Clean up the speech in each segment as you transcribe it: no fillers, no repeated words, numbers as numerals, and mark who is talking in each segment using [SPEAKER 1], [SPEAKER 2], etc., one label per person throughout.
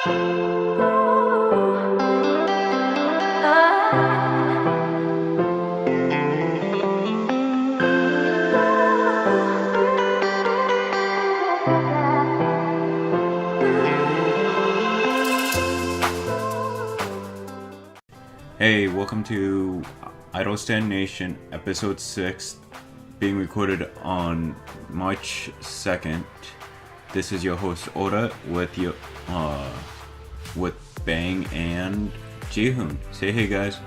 [SPEAKER 1] Hey, welcome to I-DLE Stan Nation, Ep.006, being recorded on March 2nd. This is your host Oda with Bang and Jihoon. Say hey guys.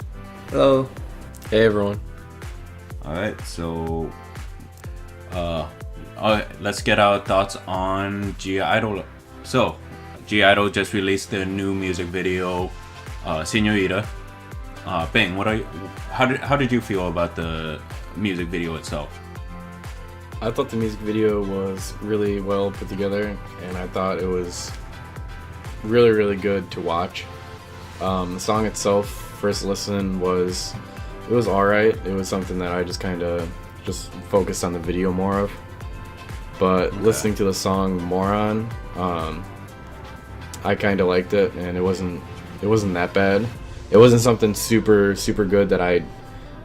[SPEAKER 2] Hello.
[SPEAKER 3] Hey everyone.
[SPEAKER 1] Alright, so let's get our thoughts on G-I-DLE. So, G-I-DLE just released their new music video, Senorita. Bang, how did you feel about the music video itself?
[SPEAKER 3] I thought the music video was really well put together, and I thought it was really, really good to watch. The song itself, first listen, was alright. It was something that I just kind of focused on the video more of. But listening to the song more on, I kind of liked it, and it wasn't that bad. It wasn't something super, super good that I'd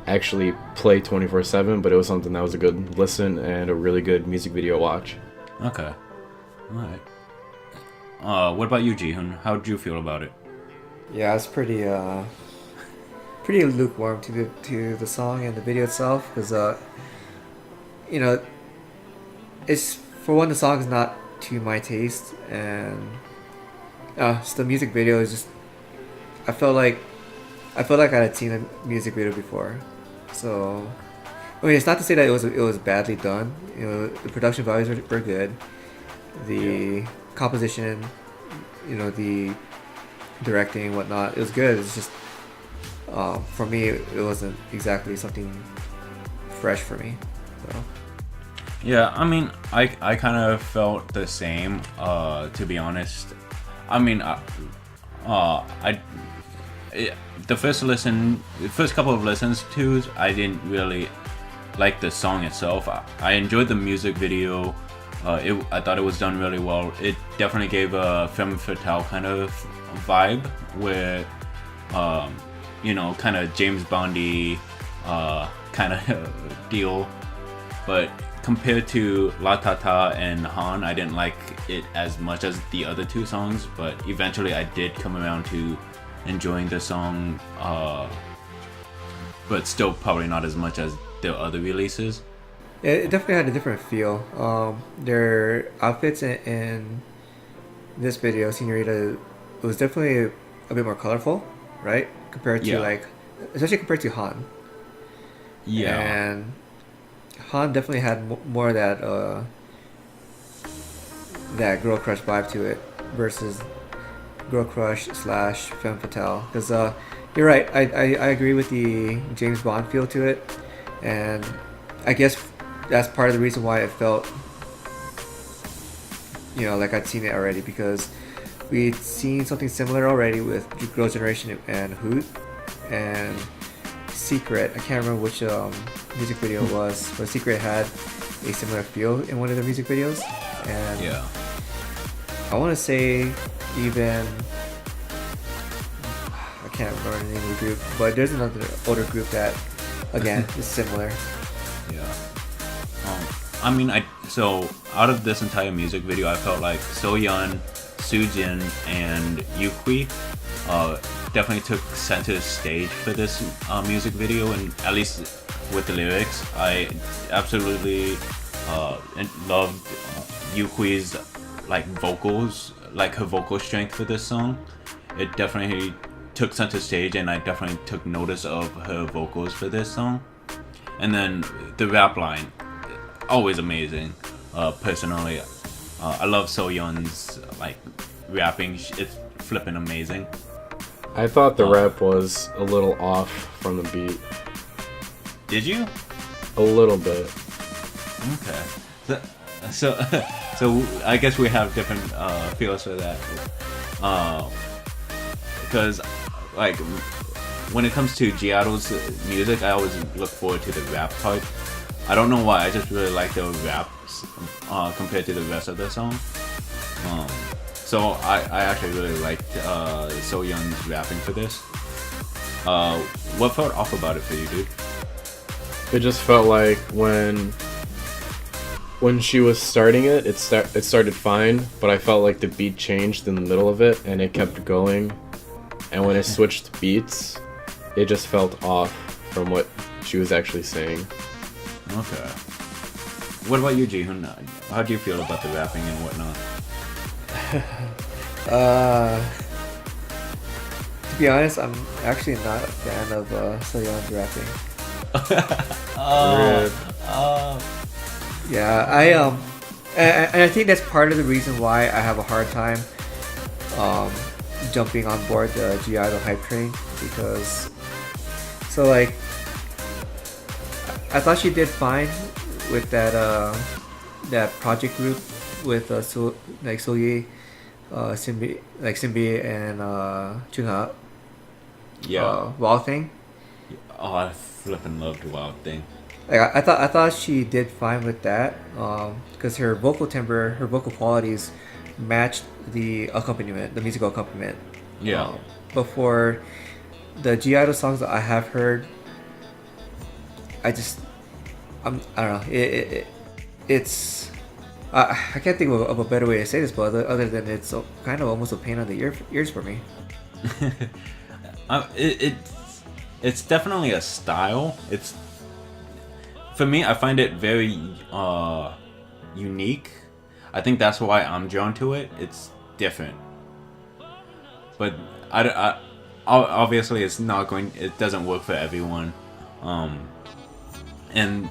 [SPEAKER 3] actually play 24/7, but it was something that was a good listen and a really good music video watch.
[SPEAKER 1] Okay. Alright. What about you, Jihoon? How did you feel about it?
[SPEAKER 2] Yeah, it's pretty lukewarm to the song and the video itself, because it's, for one, the song is not to my taste, and just the music video is just, I felt like I had seen a music video before. So, I mean, it's not to say that it was badly done. You know, the production values were good. The composition, the directing and whatnot, it was good. It's just, for me, it wasn't exactly something fresh for me. So.
[SPEAKER 1] Yeah, I mean, I kind of felt the same, to be honest. I mean, the first couple of listens to, I didn't really like the song itself. I enjoyed the music video. I thought it was done really well. It definitely gave a femme fatale kind of vibe, where kind of James Bondy kind of deal. But compared to Latata and Han, I didn't like it as much as the other two songs. But eventually, I did come around to enjoying the song, but still probably not as much as the other releases.
[SPEAKER 2] Yeah, it definitely had a different feel. Their outfits in this video, Senorita, was definitely a bit more colorful, right? Compared to especially compared to Han.
[SPEAKER 1] Yeah.
[SPEAKER 2] And Han definitely had more of that girl crush vibe to it versus girl crush / femme fatale. Because you're right, I agree with the James Bond feel to it, and I guess that's part of the reason why it felt like I'd seen it already, because we'd seen something similar already with Girls' Generation and Hoot and Secret. I can't remember which music video it was, but Secret had a similar feel in one of their music videos, and
[SPEAKER 1] yeah,
[SPEAKER 2] I want to say even, I can't remember the name of the group, but there's another older group that again is similar.
[SPEAKER 1] Yeah. I mean, so out of this entire music video, I felt like Soyeon, Soojin, and LiQWYD definitely took center stage for this music video, and at least with the lyrics, I absolutely loved LiQWYD's vocals, her vocal strength for this song. It definitely took center stage, and I definitely took notice of her vocals for this song. And then the rap line, always amazing. Personally, I love Soyeon's rapping. It's flipping amazing.
[SPEAKER 3] I thought the rap was a little off from the beat.
[SPEAKER 1] Did you?
[SPEAKER 3] A little bit.
[SPEAKER 1] Okay. So I guess we have different feels for that. Because when it comes to G-I-DLE's music, I always look forward to the rap part. I don't know why, I just really like the raps compared to the rest of the song. So I actually really liked Soyeon's rapping for this. What felt off about it for you, dude?
[SPEAKER 3] It just felt like when she was starting it, it started fine, but I felt like the beat changed in the middle of it, and it kept going. And when it switched beats, it just felt off from what she was actually saying.
[SPEAKER 1] Okay. What about you, Jihoon? How do you feel about the rapping and whatnot?
[SPEAKER 2] To be honest, I'm actually not a fan of Soyeon's rapping. Yeah, and I think that's part of the reason why I have a hard time jumping on board the G-Idle hype train, because like I thought she did fine with that project group with Seulgi, SinB and Chungha.
[SPEAKER 1] Yeah.
[SPEAKER 2] Wild Thing.
[SPEAKER 1] Oh, I flippin' loved Wild Thing.
[SPEAKER 2] Like I thought she did fine with that, because her vocal timbre, her vocal qualities matched the accompaniment, the musical accompaniment.
[SPEAKER 1] Yeah.
[SPEAKER 2] But for the G-Idle songs that I have heard, I don't know. It's I can't think of a better way to say this, but other than it's kind of almost a pain on the ears for me.
[SPEAKER 1] It's definitely a style. It's, for me, I find it very unique. I think that's why I'm drawn to it. It's different, but I obviously it doesn't work for everyone. And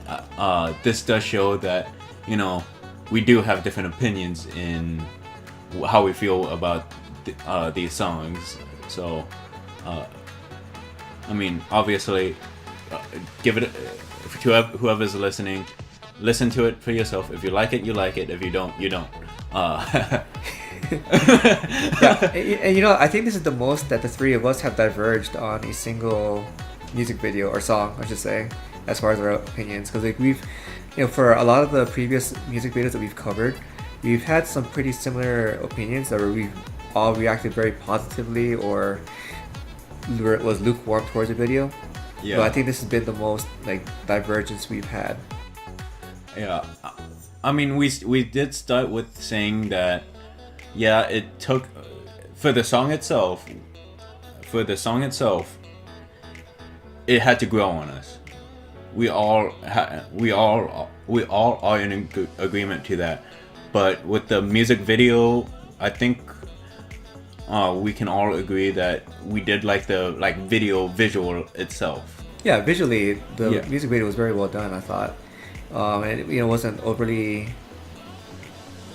[SPEAKER 1] this does show that, you know, we do have different opinions in how we feel about these songs. So, I mean, obviously, give it to whoever's listening. Listen to it for yourself. If you like it, you like it. If you don't, you don't.
[SPEAKER 2] Yeah, and you know, I think this is the most that the three of us have diverged on a single music video or song, I should say, as far as our opinions. Because like we've, you know, for a lot of the previous music videos that we've covered, we've had some pretty similar opinions that we've all reacted very positively or was lukewarm towards the video.
[SPEAKER 1] Yeah.
[SPEAKER 2] But I think this has been the most like divergence we've had.
[SPEAKER 1] Yeah, I mean, we did start with saying that, yeah, it took for the song itself. It had to grow on us. We all are in agreement to that. But with the music video, I think we can all agree that we did like the visual itself.
[SPEAKER 2] Yeah, visually the music video was very well done, I thought. And you know, wasn't overly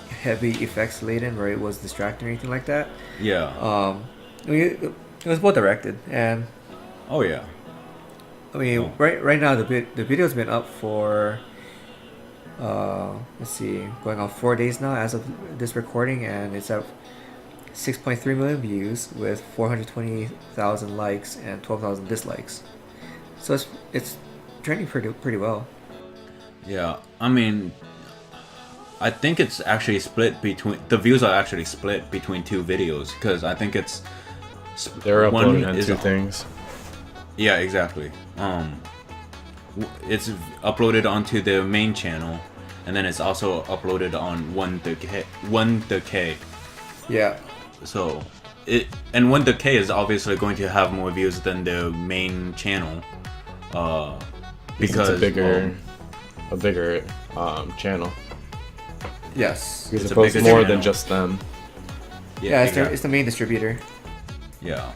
[SPEAKER 2] heavy effects laden where it was distracting or anything like that.
[SPEAKER 1] Yeah.
[SPEAKER 2] I mean, it was well directed, and
[SPEAKER 1] oh yeah.
[SPEAKER 2] I mean, right now the video's been up for let's see, going on 4 days now as of this recording, and it's at 6.3 million views with 420,000 likes and 12,000 dislikes. So it's trending pretty well.
[SPEAKER 1] Yeah, I mean, I think it's actually split between the views are actually split between two videos, because I think it's
[SPEAKER 3] they're uploading on two things.
[SPEAKER 1] Yeah, exactly. It's uploaded onto the main channel, and then it's also uploaded on 1K.
[SPEAKER 2] Yeah.
[SPEAKER 1] So and 1K is obviously going to have more views than the main channel, because
[SPEAKER 3] it's a bigger channel.
[SPEAKER 2] Yes.
[SPEAKER 3] Because it posts more than just them.
[SPEAKER 2] Yeah, it's the main distributor.
[SPEAKER 1] Yeah.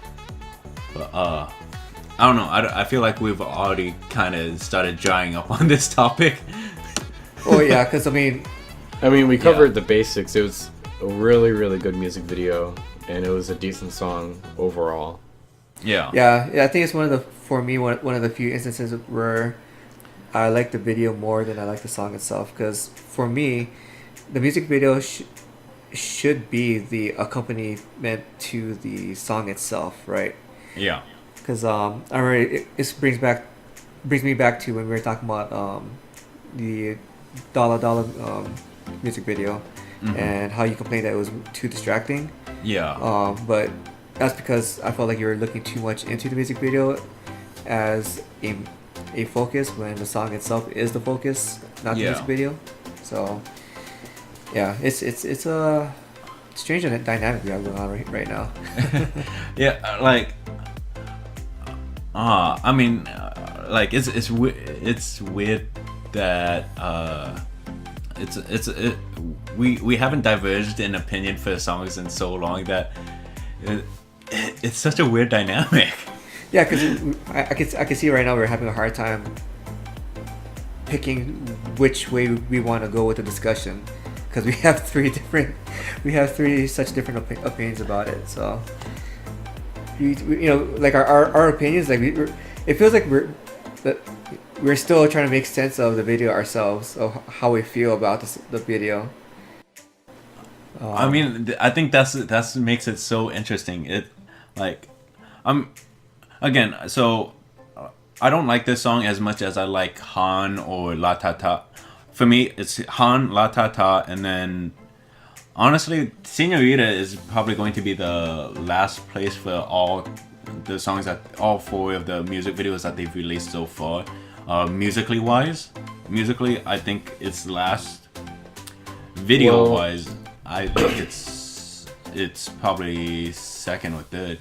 [SPEAKER 1] But I don't know. I feel like we've already kind of started drying up on this topic.
[SPEAKER 2] Oh yeah, because I mean,
[SPEAKER 3] we covered the basics. It was a really, really good music video, and it was a decent song overall.
[SPEAKER 1] Yeah.
[SPEAKER 2] Yeah. I think it's one of the few instances where I like the video more than I like the song itself. Because for me, the music video should be the accompaniment to the song itself, right?
[SPEAKER 1] Yeah.
[SPEAKER 2] Because it brings me back to when we were talking about the Dollar music video. and how you complained that it was too distracting.
[SPEAKER 1] Yeah.
[SPEAKER 2] But that's because I felt like you were looking too much into the music video as a focus when the song itself is the focus, not the music video. So yeah, it's a strange dynamic we have going on right now.
[SPEAKER 1] Yeah, like I mean, like it's weird that we haven't diverged in opinion for songs in so long that it's such a weird dynamic.
[SPEAKER 2] Yeah, because I can see right now we're having a hard time picking which way we want to go with the discussion, because we have three such different opinions about it. So we like our opinions, like it feels like we're still trying to make sense of the video ourselves, of how we feel about the video.
[SPEAKER 1] I mean, I think that's makes it so interesting. It like again, so I don't like this song as much as I like Han or Latata. For me, it's Han, Latata, and then honestly, Senorita is probably going to be the last place for all the songs that all four of the music videos that they've released so far. Musically, I think it's last. Video wise, I think it's probably second or third.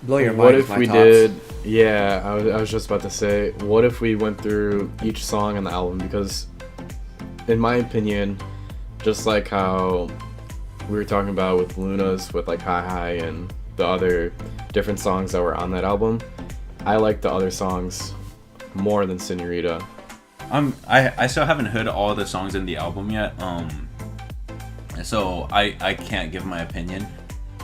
[SPEAKER 2] Blow Your Mind.
[SPEAKER 3] What if we did? Yeah, I was just about to say, what if we went through each song on the album? Because, in my opinion, just like how we were talking about with LOONA's, with like Hi Hi and the other different songs that were on that album, I like the other songs more than Senorita.
[SPEAKER 1] I still haven't heard all the songs in the album yet. So I can't give my opinion.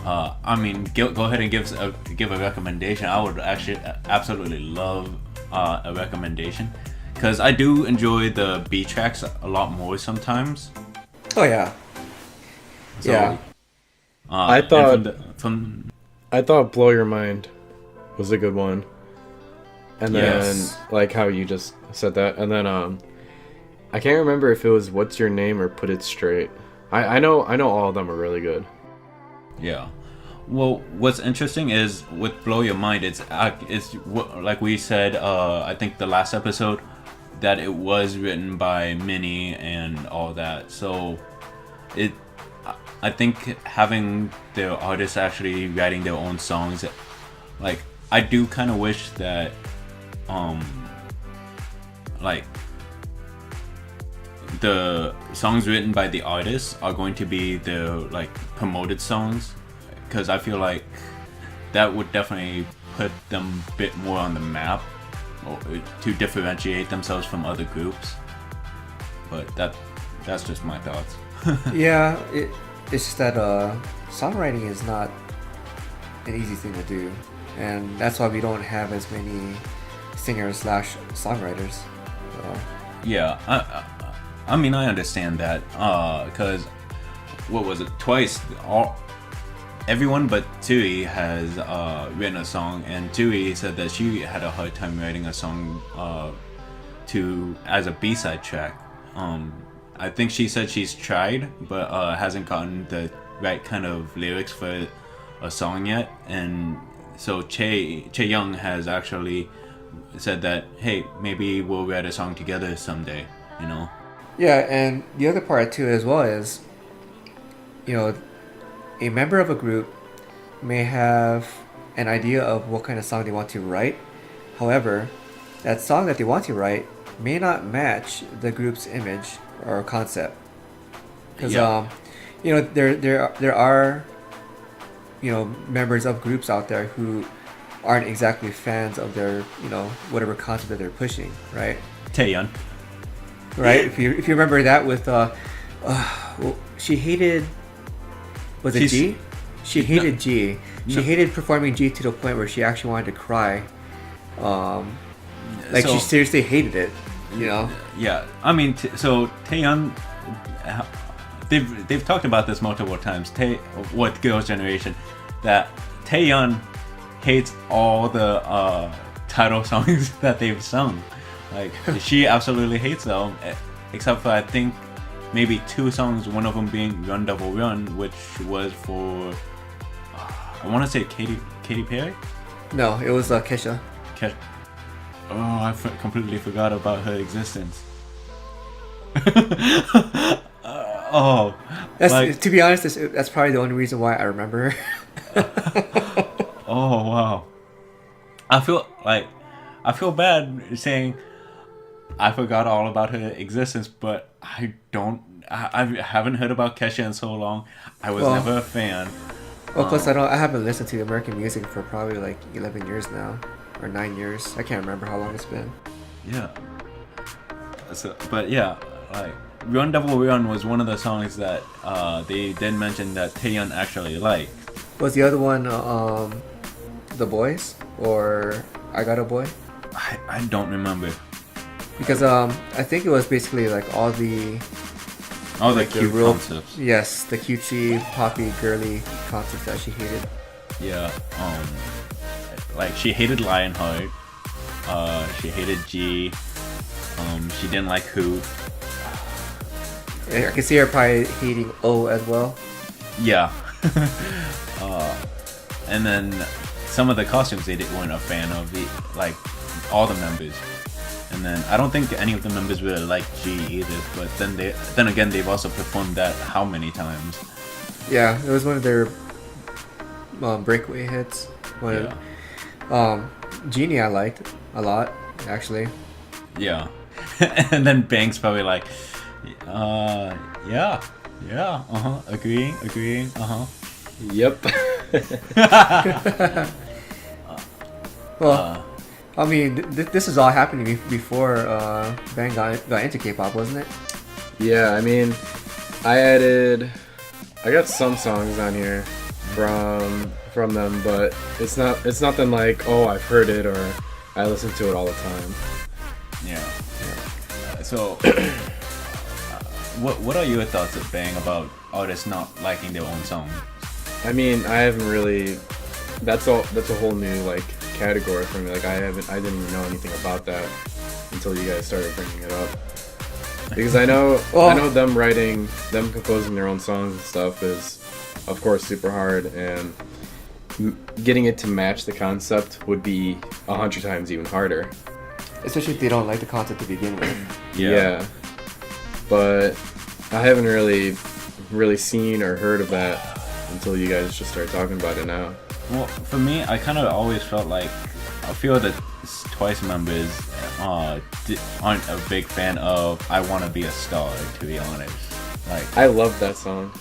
[SPEAKER 1] I mean, go ahead and give a recommendation. I would actually absolutely love a recommendation, because I do enjoy the B tracks a lot more sometimes.
[SPEAKER 2] Oh yeah.
[SPEAKER 1] So,
[SPEAKER 2] yeah.
[SPEAKER 3] I thought Blow Your Mind was a good one. And then like how you just said that, and then I can't remember if it was What's Your Name or Put It Straight. I know all of them are really good.
[SPEAKER 1] Yeah. Well, what's interesting is with Blow Your Mind, it's like we said, I think the last episode, that it was written by Mina and all that. So I think having the artists actually writing their own songs, like I do kind of wish that like the songs written by the artists are going to be the like promoted songs, because I feel like that would definitely put them a bit more on the map, or to differentiate themselves from other groups. But that's just my thoughts.
[SPEAKER 2] Yeah, it's just that songwriting is not an easy thing to do, and that's why we don't have as many singers/songwriters. So.
[SPEAKER 1] Yeah, I mean, I understand that, because what was it? Twice, everyone but Tzuyu has written a song, and Tzuyu said that she had a hard time writing a song as a B-side track. I think she said she's tried, but hasn't gotten the right kind of lyrics for a song yet. And so Chaeyoung has actually said that, hey, maybe we'll write a song together someday, you know?
[SPEAKER 2] Yeah, and the other part too as well is, a member of a group may have an idea of what kind of song they want to write. However, that song that they want to write may not match the group's image or concept. Because there are members of groups out there who aren't exactly fans of their whatever concept that they're pushing, right?
[SPEAKER 1] Taeyeon.
[SPEAKER 2] Right? If you remember that with she hated, was it G? She hated G. She hated performing G to the point where she actually wanted to cry. She seriously hated it,
[SPEAKER 1] Yeah, I mean, so Taeyeon, they've talked about this multiple times. What Girls' Generation, that Taeyeon hates all the title songs that they've sung. Like, she absolutely hates them, except for I think maybe 2 songs. One of them being Run Double Run, which was for I want to say Katy Perry.
[SPEAKER 2] No, it was Kesha.
[SPEAKER 1] Oh, completely forgot about her existence.
[SPEAKER 2] To be honest, that's probably the only reason why I remember her.
[SPEAKER 1] Oh wow, I feel bad saying I forgot all about her existence, but I haven't heard about Kesha in so long. I was never a fan.
[SPEAKER 2] Well, plus I haven't listened to American music for probably like 11 years now, or 9 years. I can't remember how long it's been.
[SPEAKER 1] Yeah. So, but yeah, like Run Double Run was one of the songs that they did mention that Taeyeon actually liked.
[SPEAKER 2] Was the other one The Boys or I Got a Boy?
[SPEAKER 1] I don't remember.
[SPEAKER 2] Because I think it was basically like all the
[SPEAKER 1] cute concepts.
[SPEAKER 2] Yes, the cutesy, poppy, girly concepts that she hated.
[SPEAKER 1] Yeah. Like she hated Lionheart. She hated G. She didn't like Hoot.
[SPEAKER 2] I can see her probably hating O as well.
[SPEAKER 1] Yeah. And then some of the costumes they weren't a fan of, like all the members. And then I don't think any of the members really like G either. But then again, they've also performed that how many times?
[SPEAKER 2] Yeah, it was one of their breakaway hits. Genie I liked a lot, actually.
[SPEAKER 1] Yeah. And then Bang's probably like, yeah, agreeing,
[SPEAKER 3] Yep.
[SPEAKER 2] Well, I mean, this is all happening before Bang got into K-pop, wasn't it?
[SPEAKER 3] Yeah, I mean, I got some songs on here from them, but it's nothing like, oh, I've heard it or I listen to it all the time.
[SPEAKER 1] Yeah. So, what are your thoughts of Bang about artists not liking their own songs?
[SPEAKER 3] I mean, I haven't really. That's a whole new like category for me. Like I didn't even know anything about that until you guys started bringing it up. Because I know them composing their own songs and stuff is, of course, super hard, and getting it to match the concept would be 100 times even harder.
[SPEAKER 2] Especially if they don't like the concept to begin with.
[SPEAKER 3] Yeah. But I haven't really seen or heard of that until you guys just started talking about it now.
[SPEAKER 1] Well, for me, I kind of always felt like I feel that Twice members aren't a big fan of "I Want to Be a Star." To be honest, like
[SPEAKER 3] I love that song.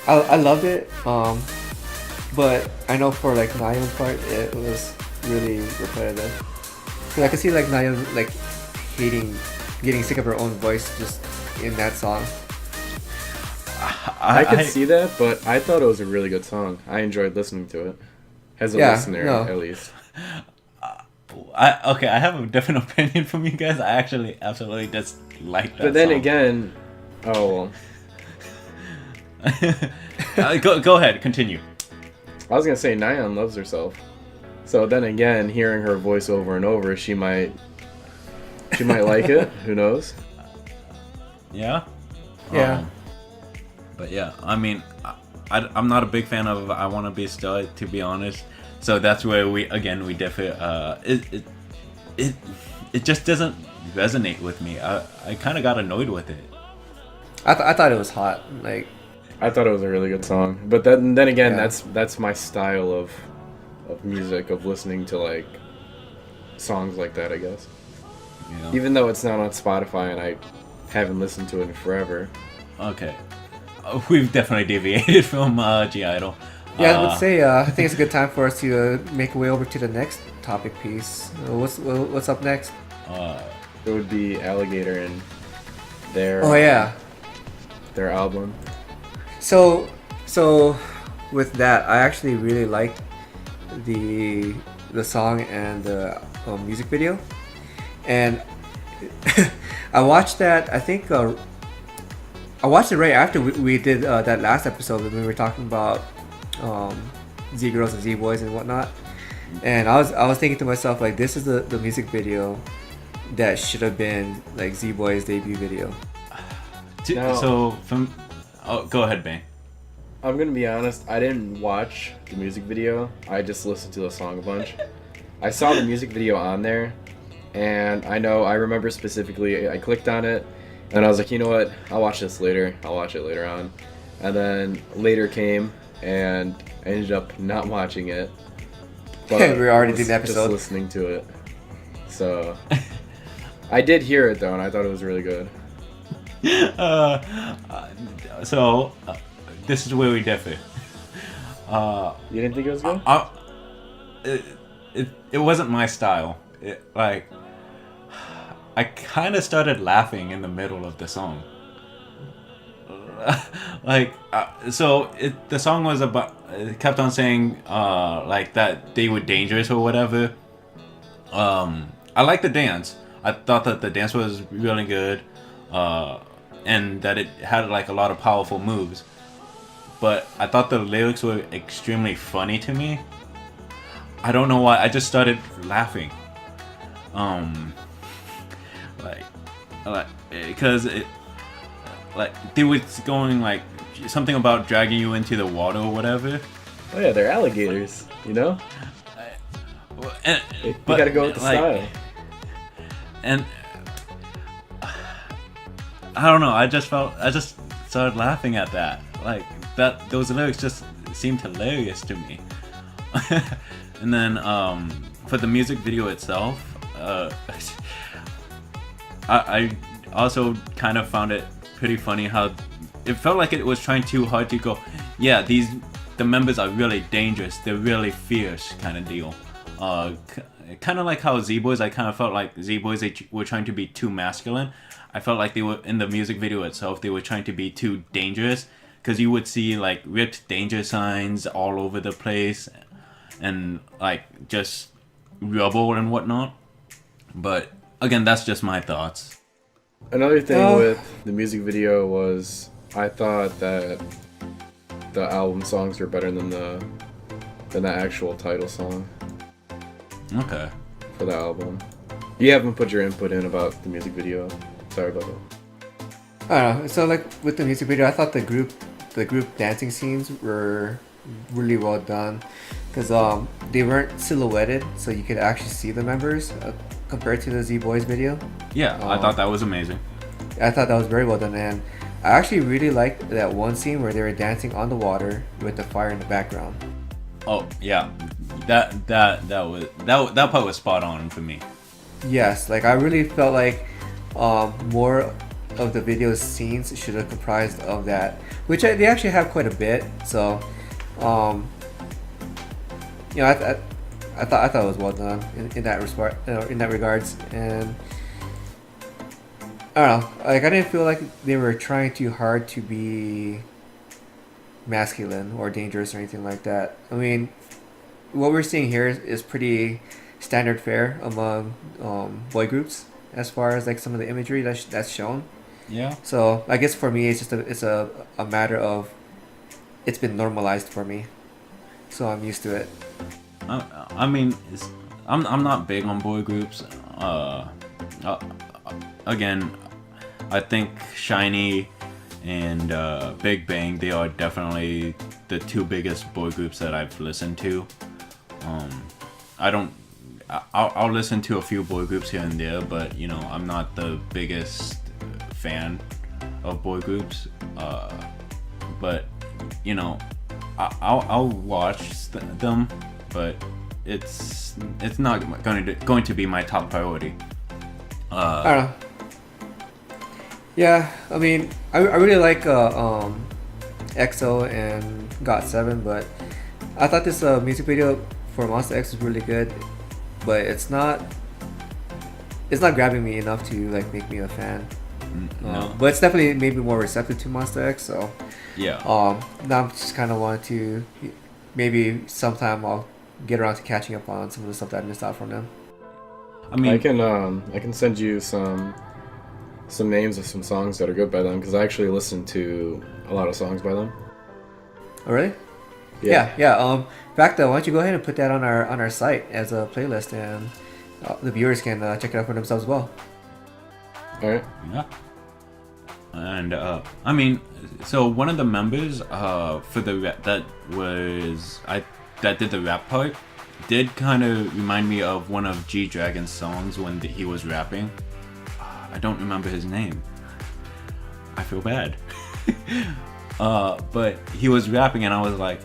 [SPEAKER 2] I loved it, but I know for like Nayeon's part, it was really repetitive. Cause I could see like Nayeon like getting sick of her own voice just in that song.
[SPEAKER 3] I could see that, but I thought it was a really good song. I enjoyed listening to it. As a listener, at least.
[SPEAKER 1] I have a different opinion from you guys. I actually absolutely just like that.
[SPEAKER 3] But then
[SPEAKER 1] song.
[SPEAKER 3] again, oh well.
[SPEAKER 1] Go ahead, continue.
[SPEAKER 3] I was gonna say Nayeon loves herself. So then again, hearing her voice over and over, she might like it. Who knows?
[SPEAKER 1] Yeah.
[SPEAKER 2] Yeah.
[SPEAKER 1] But yeah, I mean, I'm not a big fan of "I Want to Be a Star," to be honest. So that's where we differ. It just doesn't resonate with me. I kind of got annoyed with it.
[SPEAKER 2] I thought it was hot. Like,
[SPEAKER 3] I thought it was a really good song. But then again, that's my style of music, of listening to like songs like that, I guess.
[SPEAKER 1] Yeah.
[SPEAKER 3] Even though it's not on Spotify and I haven't listened to it in forever.
[SPEAKER 1] Okay. We've definitely deviated from G-Idol.
[SPEAKER 2] Yeah, I would say I think it's a good time for us to make our way over to the next topic piece. What's up next?
[SPEAKER 3] It would be Alligator and their their album.
[SPEAKER 2] So with that, I actually really liked the song and the music video, and I watched that. I think I watched it right after we did that last episode when we were talking about Z girls and Z boys and whatnot. And I was thinking to myself, like, this is the music video that should have been like Z boys' debut video.
[SPEAKER 3] Now-
[SPEAKER 1] So from, oh, go ahead, Bang.
[SPEAKER 3] I'm gonna be honest, I didn't watch the music video. I just listened to the song a bunch. I saw the music video on there, and I remember specifically, I clicked on it, and I was like, you know what, I'll watch this later. I'll watch it later on. And then later came, and I ended up not watching it. But
[SPEAKER 2] We already did the
[SPEAKER 3] just
[SPEAKER 2] episode.
[SPEAKER 3] listening to it. So, I did hear it though, and I thought it was really good.
[SPEAKER 1] So this is where we differ.
[SPEAKER 3] You didn't think it was good?
[SPEAKER 1] It wasn't my style. I kind of started laughing in the middle of the song. The song was about, it kept on saying like that they were dangerous or whatever. I liked the dance. I thought that the dance was really good, and that it had like a lot of powerful moves. But I thought the lyrics were extremely funny to me. I don't know why. I just started laughing. Because it, like, they were going like something about dragging you into the water or whatever.
[SPEAKER 3] Oh yeah, they're alligators, you know? You
[SPEAKER 1] But
[SPEAKER 3] gotta go with the style.
[SPEAKER 1] And I don't know. I just started laughing at that. Like that, those lyrics just seemed hilarious to me. And then for the music video itself, I also kind of found it pretty funny how it felt like it was trying too hard to go, yeah, the members are really dangerous, they're really fierce kind of deal. Kind of like how Z-Boys, I kind of felt like Z-Boys, they were trying to be too masculine. I felt like they were, in the music video itself, they were trying to be too dangerous, because you would see like ripped danger signs all over the place and like just rubble and whatnot. But again, that's just my thoughts.
[SPEAKER 3] Another thing with the music video was I thought that the album songs were better than the actual title song
[SPEAKER 1] Okay.
[SPEAKER 3] for the album. You haven't put your input in about the music video. Sorry about that.
[SPEAKER 2] I don't know. So like with the music video, I thought the group dancing scenes were really well done, because they weren't silhouetted, so you could actually see the members compared to the Z-Boys video.
[SPEAKER 1] Yeah, I thought that was amazing.
[SPEAKER 2] I thought that was very well done, and I actually really liked that one scene where they were dancing on the water with the fire in the background.
[SPEAKER 1] Oh yeah, that part was spot on for me.
[SPEAKER 2] Yes, like I really felt like more of the video's scenes should have comprised of that, which they actually have quite a bit. So, you know, I thought it was well done in that respect, in that regards, and I don't know, like I didn't feel like they were trying too hard to be masculine or dangerous or anything like that. I mean, what we're seeing here is pretty standard fare among boy groups as far as like some of the imagery that's shown.
[SPEAKER 1] Yeah.
[SPEAKER 2] So I guess for me it's just a matter of it's been normalized for me, so I'm used to it.
[SPEAKER 1] I mean, I'm not big on boy groups. Again, I think SHINee and Big Bang, they are definitely the two biggest boy groups that I've listened to. I'll listen to a few boy groups here and there, but you know, I'm not the biggest fan of boy groups. But you know, I'll watch them, but it's not going to be my top priority.
[SPEAKER 2] I don't know. Yeah, I mean, I really like EXO and GOT7, but I thought this music video for Monsta X was really good, but it's not grabbing me enough to like make me a fan.
[SPEAKER 1] No.
[SPEAKER 2] But it's definitely made me more receptive to Monsta X, so
[SPEAKER 1] Yeah.
[SPEAKER 2] now I'm just kind of want to maybe sometime I'll get around to catching up on some of the stuff that I missed out from them.
[SPEAKER 1] I mean,
[SPEAKER 3] I can send you some names of some songs that are good by them, because I actually listened to a lot of songs by them.
[SPEAKER 2] Oh really? Yeah. In fact, why don't you go ahead and put that on our site as a playlist, and the viewers can check it out for themselves as well.
[SPEAKER 3] All right.
[SPEAKER 1] yeah. And I mean, so one of the members for the that did the rap part did kind of remind me of one of G-Dragon's songs when he was rapping. I don't remember his name. I feel bad. But he was rapping and I was like,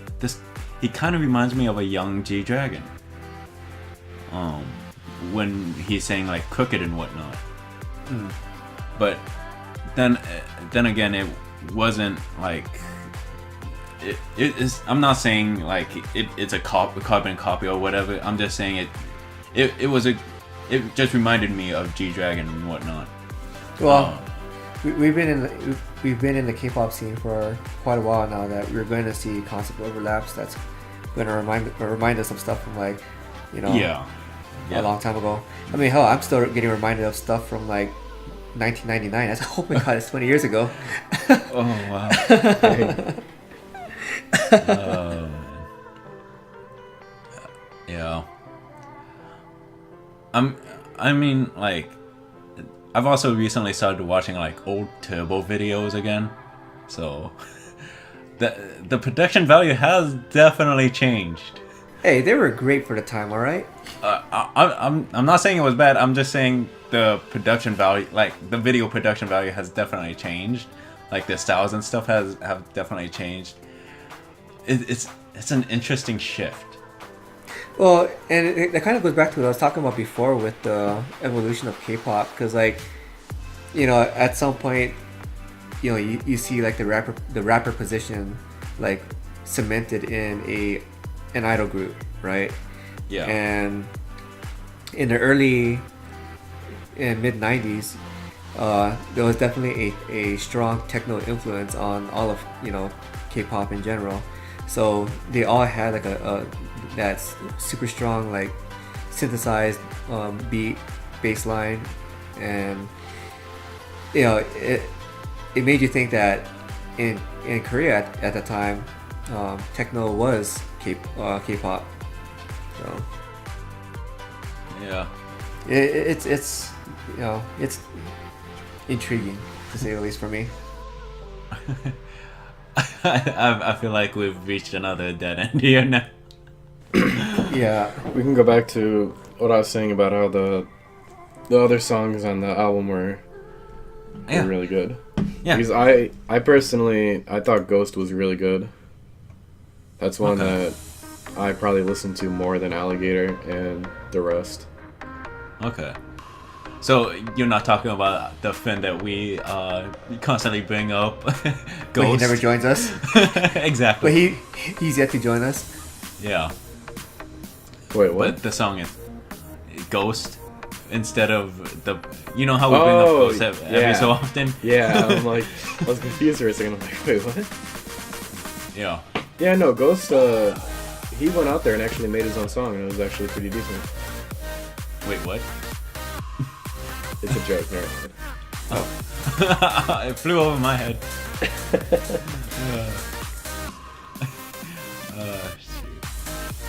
[SPEAKER 1] he kind of reminds me of a young G-Dragon. When he's saying like crooked and whatnot. But then again, it wasn't like it is. I'm not saying like it's a carbon copy or whatever. I'm just saying it just reminded me of G-Dragon and whatnot.
[SPEAKER 2] Well, we've been in the K-pop scene for quite a while now. That we're going to see concept overlaps. That's going to remind us of stuff from like, a long time ago. I mean, hell, I'm still getting reminded of stuff from like 1999. That's, oh my god, it's 20 years ago.
[SPEAKER 1] Oh wow. Yeah. I mean, like, I've also recently started watching like old Turbo videos again, so the production value has definitely changed.
[SPEAKER 2] Hey, they were great for the time, all right.
[SPEAKER 1] I'm not saying it was bad. I'm just saying the production value, like the video production value, has definitely changed. Like the styles and stuff have definitely changed. It's an interesting shift.
[SPEAKER 2] Well, and it kind of goes back to what I was talking about before with the evolution of K-pop, because like, at some point, you see like the rapper position like cemented in an idol group, right?
[SPEAKER 1] Yeah.
[SPEAKER 2] And in the early and mid 90s, there was definitely a strong techno influence on all of K-pop in general. So they all had like that super strong like synthesized beat, bass line, and it made you think that in Korea at the time, techno was K-pop. So
[SPEAKER 1] yeah,
[SPEAKER 2] it's it's intriguing to say the least for me.
[SPEAKER 1] I feel like we've reached another dead end here now.
[SPEAKER 3] Yeah, we can go back to what I was saying about how the other songs on the album were really good. Yeah, because I personally thought Ghost was really good. That's one that I probably listened to more than Alligator and the rest.
[SPEAKER 1] Okay. So you're not talking about the fan that we constantly bring up, Ghost.
[SPEAKER 2] But he never joins us.
[SPEAKER 1] Exactly.
[SPEAKER 2] But he's yet to join us.
[SPEAKER 1] Yeah.
[SPEAKER 3] Wait, what?
[SPEAKER 1] The song is Ghost instead of the. You know how we bring up Ghost every so often.
[SPEAKER 3] Yeah, I was confused for a second. I'm like, wait, what?
[SPEAKER 1] Yeah.
[SPEAKER 3] Yeah, no, Ghost. He went out there and actually made his own song, and it was actually pretty decent.
[SPEAKER 1] Wait, what?
[SPEAKER 3] It's a joke, never mind.
[SPEAKER 1] Oh. It flew over my head.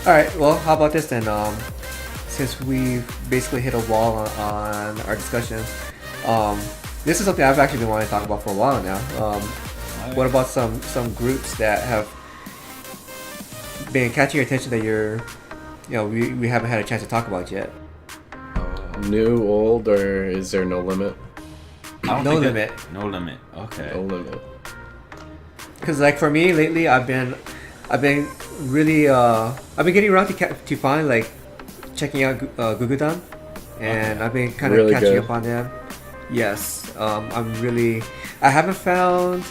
[SPEAKER 2] Alright, well, how about this then? Since we've basically hit a wall on our discussion, this is something I've actually been wanting to talk about for a while now. What about some groups that have been catching your attention that we haven't had a chance to talk about yet?
[SPEAKER 3] New, old, or is there no limit?
[SPEAKER 2] No limit.
[SPEAKER 1] No limit. Okay.
[SPEAKER 3] No limit.
[SPEAKER 2] Because like for me lately, I've been really I've been getting around to find like checking out Gugudan, and I've been kind of really catching up on them. Yes, I haven't found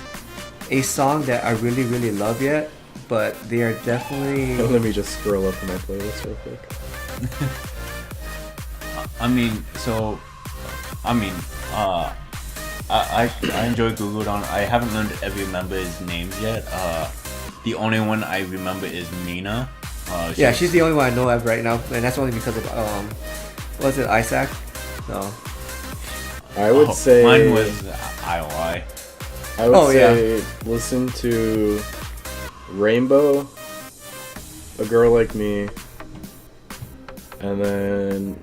[SPEAKER 2] a song that I really love yet, but they are definitely.
[SPEAKER 3] Let me just scroll up in my playlist real quick.
[SPEAKER 1] I enjoy Gugudan. I haven't learned every member's names yet. The only one I remember is Mina.
[SPEAKER 2] She's the only one I know of right now, and that's only because of was it Isaac? So
[SPEAKER 3] I would say
[SPEAKER 1] mine was I.O.I.
[SPEAKER 3] I would say listen to Rainbow, A Girl Like Me, and then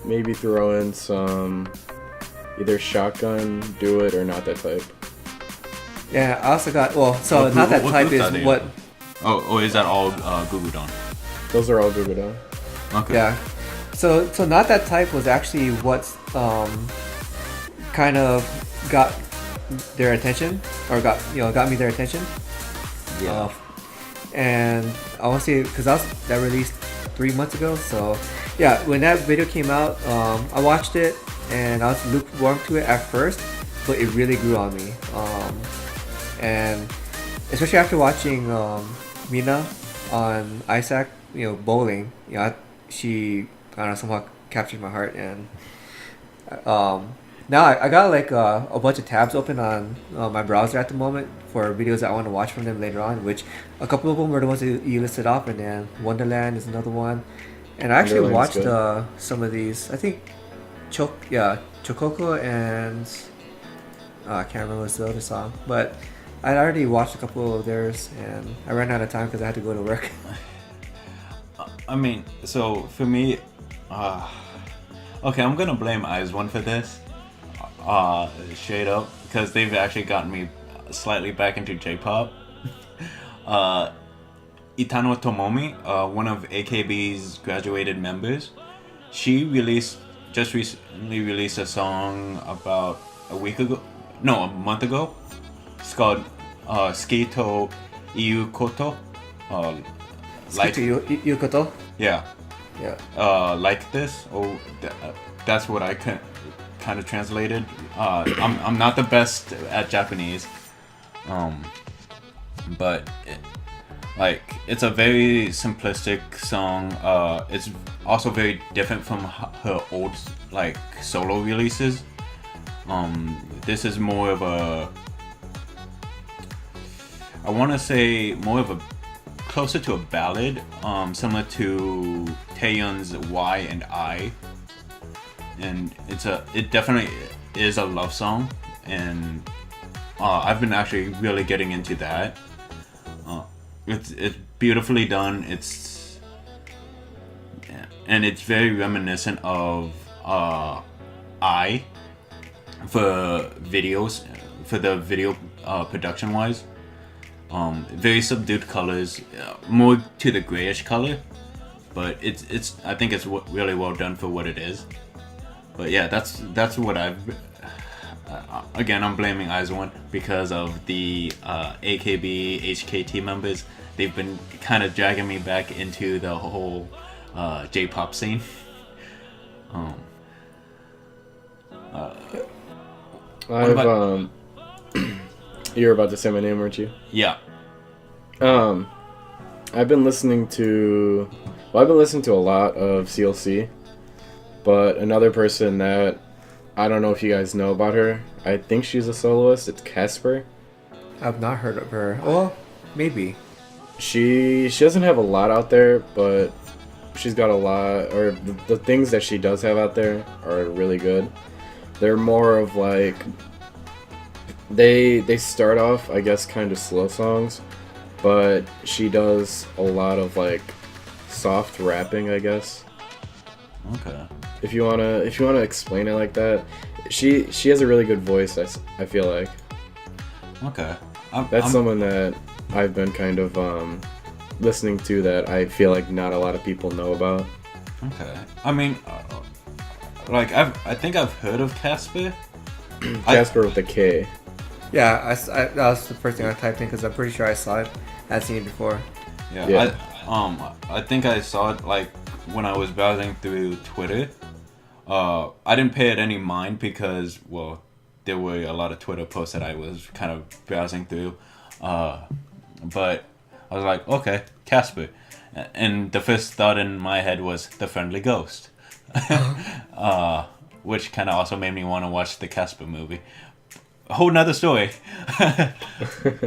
[SPEAKER 3] maybe throw in some either Shotgun, Do It, or Not That Type.
[SPEAKER 2] Yeah, I also got so
[SPEAKER 1] What
[SPEAKER 2] not
[SPEAKER 1] group-
[SPEAKER 2] that
[SPEAKER 1] what
[SPEAKER 2] type
[SPEAKER 1] groups
[SPEAKER 2] is
[SPEAKER 1] are they?
[SPEAKER 2] what.
[SPEAKER 1] Oh, is that all Gugudan?
[SPEAKER 3] Those are all Gugudan.
[SPEAKER 1] Okay.
[SPEAKER 2] Yeah. So not that type was actually what's kind of got their attention, or got me their attention.
[SPEAKER 1] Yeah.
[SPEAKER 2] And I want to say because that released 3 months ago. So yeah, when that video came out, I watched it and I was lukewarm to it at first, but it really grew on me. And especially after watching Mina on Isaac, bowling, she kind of somehow captured my heart. And now I got like a bunch of tabs open on my browser at the moment for videos that I want to watch from them later on, which a couple of them were the ones that you listed off, and then Wonderland is another one. And I actually
[SPEAKER 3] Wonderland's
[SPEAKER 2] watched some of these. I think Chokoko and I can't remember what's the other song, but I'd already watched a couple of theirs and I ran out of time because I had to go to work.
[SPEAKER 1] I mean, so for me, okay, I'm gonna blame IZ*ONE for this, straight up, because they've actually gotten me slightly back into J-pop. Itano Tomomi, one of AKB's graduated members, she just recently released a song about a month ago. It's called Skito Iukoto.
[SPEAKER 2] Yukoto?
[SPEAKER 1] Yeah.
[SPEAKER 2] Yeah.
[SPEAKER 1] Like this. That's what I kind of translated. I'm not the best at Japanese, but it's a very simplistic song. It's also very different from her old solo releases. This is more of I want to say more of a closer to a ballad, similar to Taeyeon's Y and I, and it definitely is a love song, and I've been actually really getting into that. It's beautifully done. It's very reminiscent of I for the video production wise. Very subdued colors, more to the grayish color, but it's I think it's really well done for what it is. But yeah, that's what I've. Again, I'm blaming IZ*ONE because of the AKB HKT members. They've been kind of dragging me back into the whole J-pop scene.
[SPEAKER 3] You were about to say my name, weren't you?
[SPEAKER 1] Yeah.
[SPEAKER 3] I've been listening to a lot of CLC, but another person that I don't know if you guys know about her. I think she's a soloist. It's Casper.
[SPEAKER 2] I've not heard of her. Well, maybe.
[SPEAKER 3] She doesn't have a lot out there, but she's got a lot, or the things that she does have out there are really good. They're more of they start off, I guess, kind of slow songs, but she does a lot of soft rapping, I guess.
[SPEAKER 1] Okay.
[SPEAKER 3] If you wanna explain it like that, she has a really good voice. I feel like.
[SPEAKER 1] Okay.
[SPEAKER 3] That's someone that I've been kind of listening to that I feel like not a lot of people know about.
[SPEAKER 1] Okay. I mean, I think I've heard of Casper.
[SPEAKER 3] Casper with a K.
[SPEAKER 2] Yeah, that was the first thing I typed in because I'm pretty sure I saw it. I'd seen it before.
[SPEAKER 1] Yeah. I think I saw it when I was browsing through Twitter. I didn't pay it any mind because, well, there were a lot of Twitter posts that I was kind of browsing through. But I was like, okay, Casper. And the first thought in my head was the friendly ghost. Which kind of also made me want to watch the Casper movie. A whole nother story.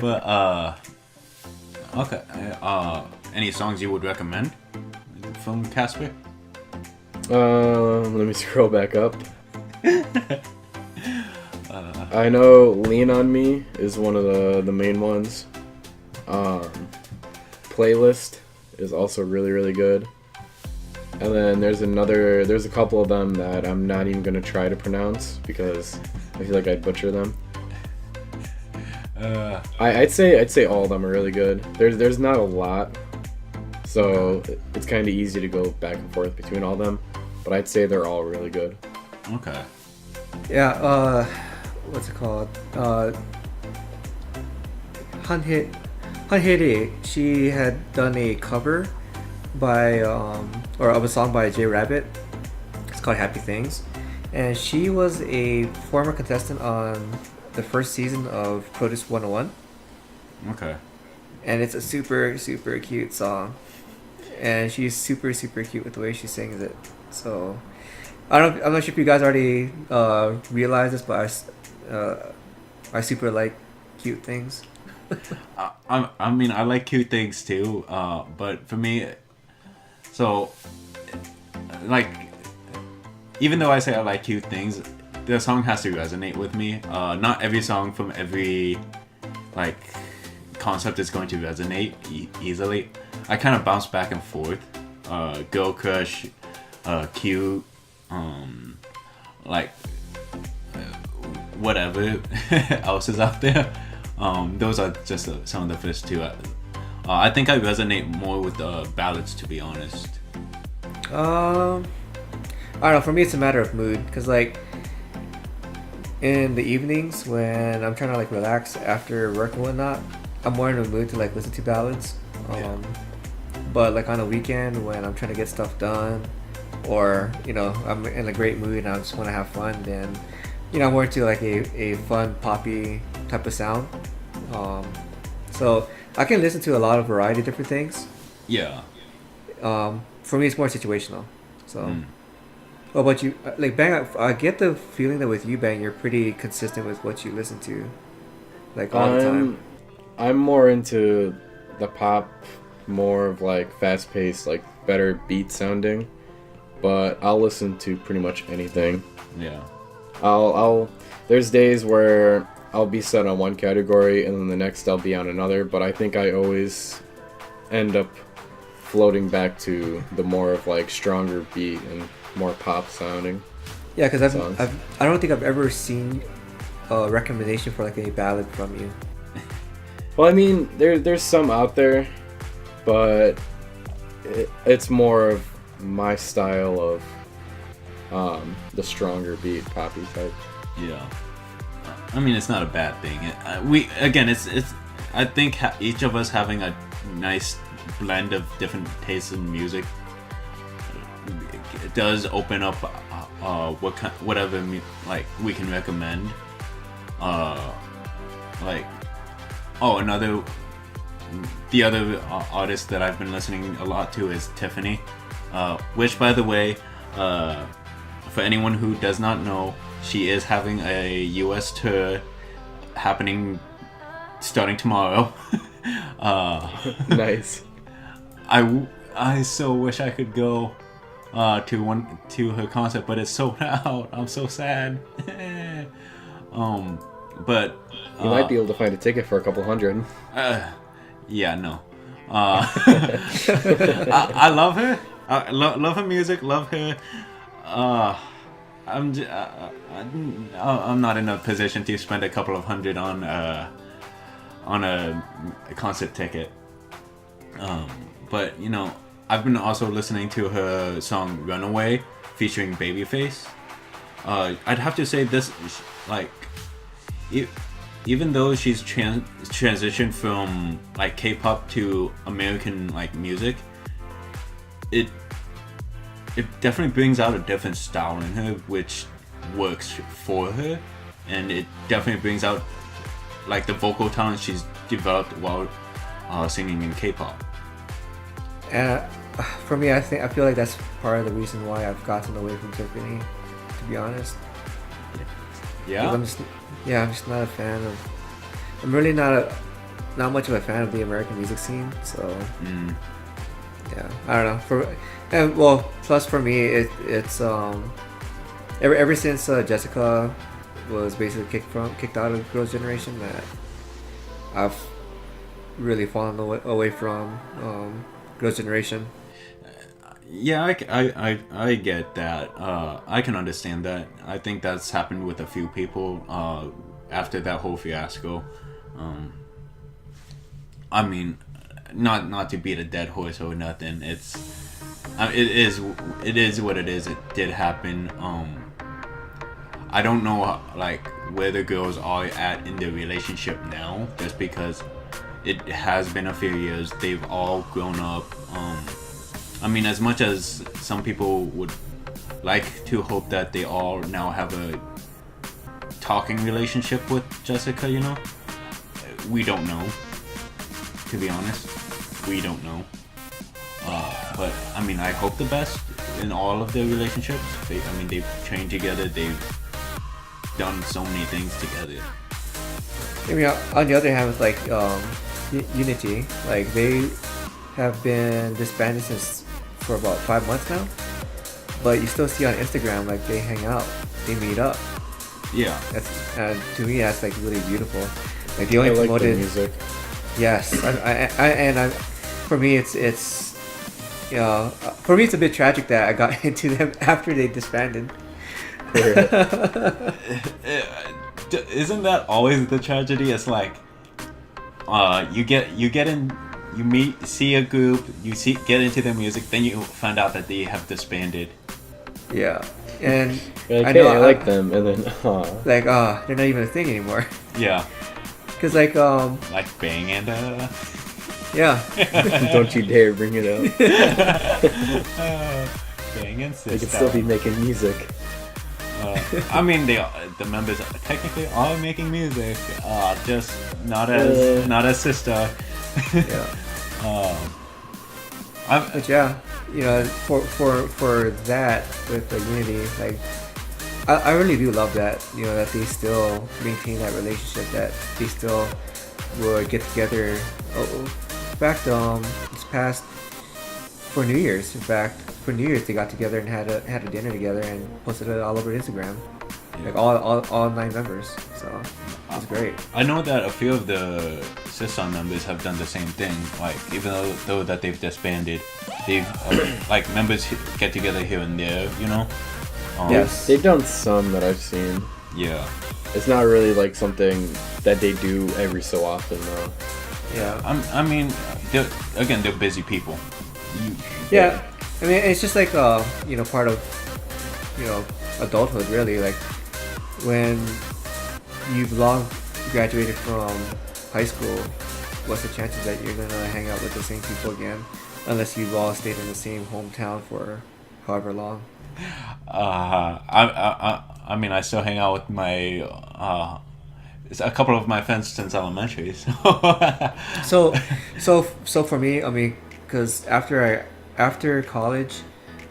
[SPEAKER 1] But, okay. Any songs you would recommend from Casper?
[SPEAKER 3] Let me scroll back up. I know Lean on Me is one of the main ones. Playlist is also really, really good. And then there's a couple of them that I'm not even going to try to pronounce because I feel like I'd butcher them. I'd say all of them are really good. There's not a lot, so it's kind of easy to go back and forth between all of them. But I'd say they're all really good.
[SPEAKER 1] Okay.
[SPEAKER 2] Yeah. What's it called? Han Hyeri. She had done a cover by or of a song by J Rabbit. It's called Happy Things, and she was a former contestant on the first season of Produce 101.
[SPEAKER 1] Okay.
[SPEAKER 2] And it's a super cute song, and she's super cute with the way she sings it. So I'm not sure if you guys already realized this, but I super like cute things.
[SPEAKER 1] I mean, I like cute things too, but for me, so, like, even though I say I like cute things, the song has to resonate with me. Not every song from every, like, concept is going to resonate easily. I kind of bounce back and forth. Girl crush, cute, like, whatever else is out there. Those are just some of the first two. I think I resonate more with the ballads, to be honest.
[SPEAKER 2] I don't know. For me, it's a matter of mood, because like in the evenings when I'm trying to like relax after work and whatnot, I'm more in the mood to like listen to ballads. But like on a weekend when I'm trying to get stuff done, or you know I'm in a great mood and I just want to have fun, then you know I'm more into like a fun poppy type of sound. So I can listen to a lot of variety of different things.
[SPEAKER 1] Yeah.
[SPEAKER 2] For me, it's more situational. So, what about you? Like Bang, I get the feeling that with you, Bang, you're pretty consistent with what you listen to, like all the time.
[SPEAKER 3] I'm more into the pop, more of like fast-paced, like better beat sounding. But I'll listen to pretty much anything.
[SPEAKER 1] Yeah.
[SPEAKER 3] There's days where I'll be set on one category and then the next I'll be on another, but I think I always end up floating back to the more of like stronger beat and more pop sounding.
[SPEAKER 2] Yeah, because I don't think I've ever seen a recommendation for like a ballad from you.
[SPEAKER 3] Well, I mean, there's some out there, but it's more of my style of the stronger beat poppy type.
[SPEAKER 1] Yeah. I mean, it's not a bad thing. It's I think each of us having a nice blend of different tastes in music, it does open up whatever like we can recommend. The other artist that I've been listening a lot to is Tiffany, which, by the way, for anyone who does not know, she is having a US tour happening starting tomorrow.
[SPEAKER 3] Nice.
[SPEAKER 1] I so wish I could go to her concert, but it's sold out. I'm so sad. But
[SPEAKER 3] you might be able to find a ticket for a couple $100.
[SPEAKER 1] Yeah, no. I love her. Love her music. Love her. I'm not in a position to spend a couple of $100 on a concert ticket. But you know, I've been also listening to her song "Runaway" featuring Babyface. I'd have to say this, like, even though she's transitioned from like K-pop to American like music, it definitely brings out a different style in her, which works for her, and it definitely brings out like the vocal talent she's developed while singing in K-pop.
[SPEAKER 2] For me, I feel like that's part of the reason why I've gotten away from Tiffany, to be honest.
[SPEAKER 1] Yeah.
[SPEAKER 2] I'm just not a fan of. I'm really not much of a fan of the American music scene. So yeah, I don't know. Plus for me, it's ever since Jessica was basically kicked out of Girls' Generation, that I've really fallen away from Girls' Generation.
[SPEAKER 1] Yeah, I get that. I can understand that. I think that's happened with a few people after that whole fiasco. I mean, not to beat a dead horse or nothing. It is what it is. It did happen. I don't know like where the girls are at in their relationship now, just because it has been a few years. They've all grown up. I mean, as much as some people would like to hope that they all now have a talking relationship with Jessica, you know, we don't know. To be honest, we don't know. But I mean, I hope the best in all of their relationships. They've trained together. They've done so many things together.
[SPEAKER 2] I mean, on the other hand, with like Uni.T, like they have been disbanded for about 5 months now. But you still see on Instagram like they hang out, they meet up.
[SPEAKER 1] Yeah.
[SPEAKER 2] That's to me that's like really beautiful. Like the only
[SPEAKER 3] I like
[SPEAKER 2] promoted
[SPEAKER 3] the music.
[SPEAKER 2] Yes, for me it's you know, for me it's a bit tragic that I got into them after they disbanded.
[SPEAKER 1] Isn't that always the tragedy? It's like you see a group, get into their music, then you find out that they have disbanded.
[SPEAKER 2] Yeah, and
[SPEAKER 3] You're like, I like them, and then
[SPEAKER 2] like they're not even a thing anymore.
[SPEAKER 1] Yeah.
[SPEAKER 2] Cause like
[SPEAKER 1] Bang and
[SPEAKER 2] yeah.
[SPEAKER 3] Don't you dare bring it up.
[SPEAKER 1] Bang and
[SPEAKER 3] They
[SPEAKER 1] Sister.
[SPEAKER 3] can still be making music.
[SPEAKER 1] I mean, the members technically are making music, just not as Sister.
[SPEAKER 2] Yeah. But yeah, you know, for that with the Uni.T, like I really do love that, you know, that they still maintain that relationship, that they still would get together. In fact, this past for New Year's, for New Year's they got together and had a dinner together and posted it all over Instagram. Like all 9 members, so it's great.
[SPEAKER 1] I know that a few of the Sison members have done the same thing. Like even though that they've disbanded, they've like members get together here and there, you know.
[SPEAKER 2] Yes,
[SPEAKER 3] they've done some that I've seen.
[SPEAKER 1] Yeah,
[SPEAKER 3] it's not really like something that they do every so often though.
[SPEAKER 2] Yeah,
[SPEAKER 1] I mean, they're busy people.
[SPEAKER 2] Yeah, I mean it's just like you know, part of, you know, adulthood really. Like when you've long graduated from high school, what's the chances that you're gonna hang out with the same people again, unless you've all stayed in the same hometown for however long?
[SPEAKER 1] I mean, I still hang out with my a couple of my friends since elementary. So
[SPEAKER 2] so for me, I mean, because after college,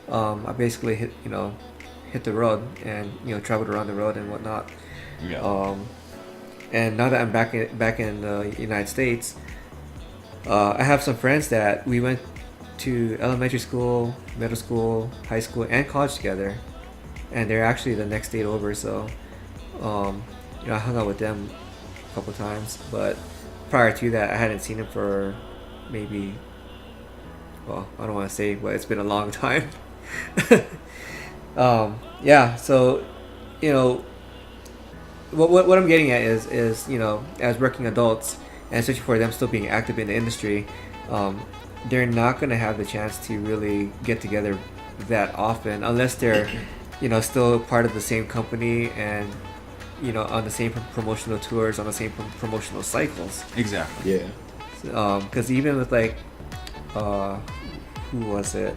[SPEAKER 2] I basically hit the road and, you know, traveled around the road and whatnot.
[SPEAKER 1] Yeah.
[SPEAKER 2] And now that I'm back in the United States, I have some friends that we went to elementary school, middle school, high school, and college together, and they're actually the next state over. So, you know, I hung out with them a couple times, but prior to that, I hadn't seen them for maybe, well, I don't want to say, but it's been a long time. Yeah. So, you know, what I'm getting at is you know, as working adults, and especially for them still being active in the industry, they're not going to have the chance to really get together that often unless they're, you know, still part of the same company and, you know, on the same promotional tours, on the same promotional cycles.
[SPEAKER 1] Exactly.
[SPEAKER 3] Yeah.
[SPEAKER 2] Because even with like, who was it?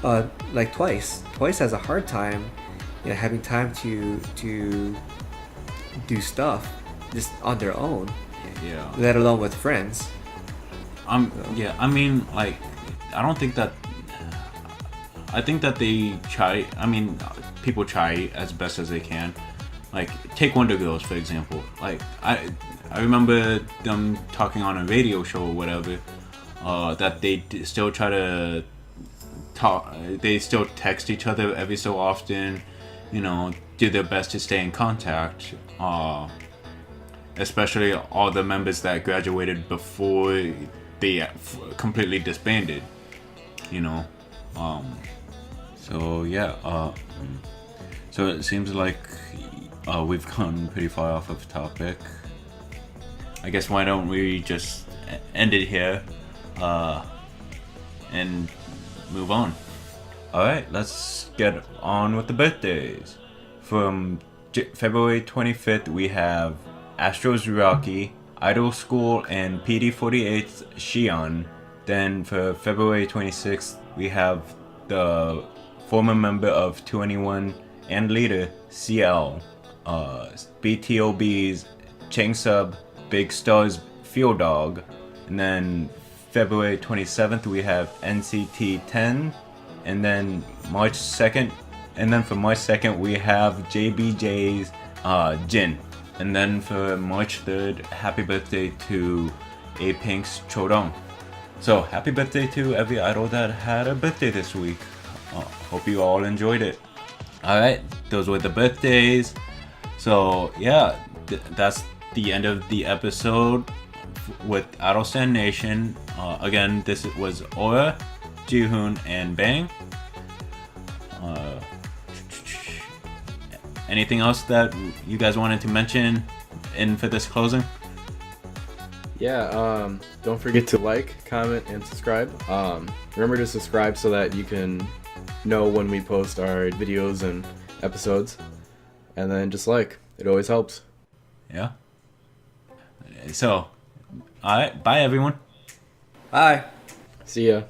[SPEAKER 2] Like Twice has a hard time, you know, having time to do stuff just on their own.
[SPEAKER 1] Yeah.
[SPEAKER 2] Let alone with friends.
[SPEAKER 1] Yeah, I mean, like, I don't think that. I think that they try. I mean, people try as best as they can. Like, take Wonder Girls for example. Like, I remember them talking on a radio show or whatever. That they still try to talk. They still text each other every so often. You know, do their best to stay in contact. Especially all the members that graduated before they completely disbanded, you know. So yeah, so it seems like we've gone pretty far off of topic. I guess why don't we just end it here and move on. Alright, let's get on with the birthdays. From February 25th, we have Astro's Rocky, Idol School, and PD48's Seulgi. Then for February 26th, we have the former member of 2NE1 and leader, CL, BTOB's Chaeyoung, Big Star's Field Dog. And then February 27th, we have NCT 10. And then March 2nd, for March 2nd, we have JBJ's Jin. And then for March 3rd, happy birthday to A-Pink's Chodong. So happy birthday to every idol that had a birthday this week. Hope you all enjoyed it. Alright, those were the birthdays. So yeah, that's the end of the episode with Idol Stan Nation. Again, this was Aura, Jihoon, and Bang. Anything else that you guys wanted to mention for this closing?
[SPEAKER 3] Yeah, don't forget to like, comment, and subscribe. Remember to subscribe so that you can know when we post our videos and episodes. And then just like, it always helps.
[SPEAKER 1] Yeah. So, alright, bye everyone.
[SPEAKER 2] Bye.
[SPEAKER 3] See ya.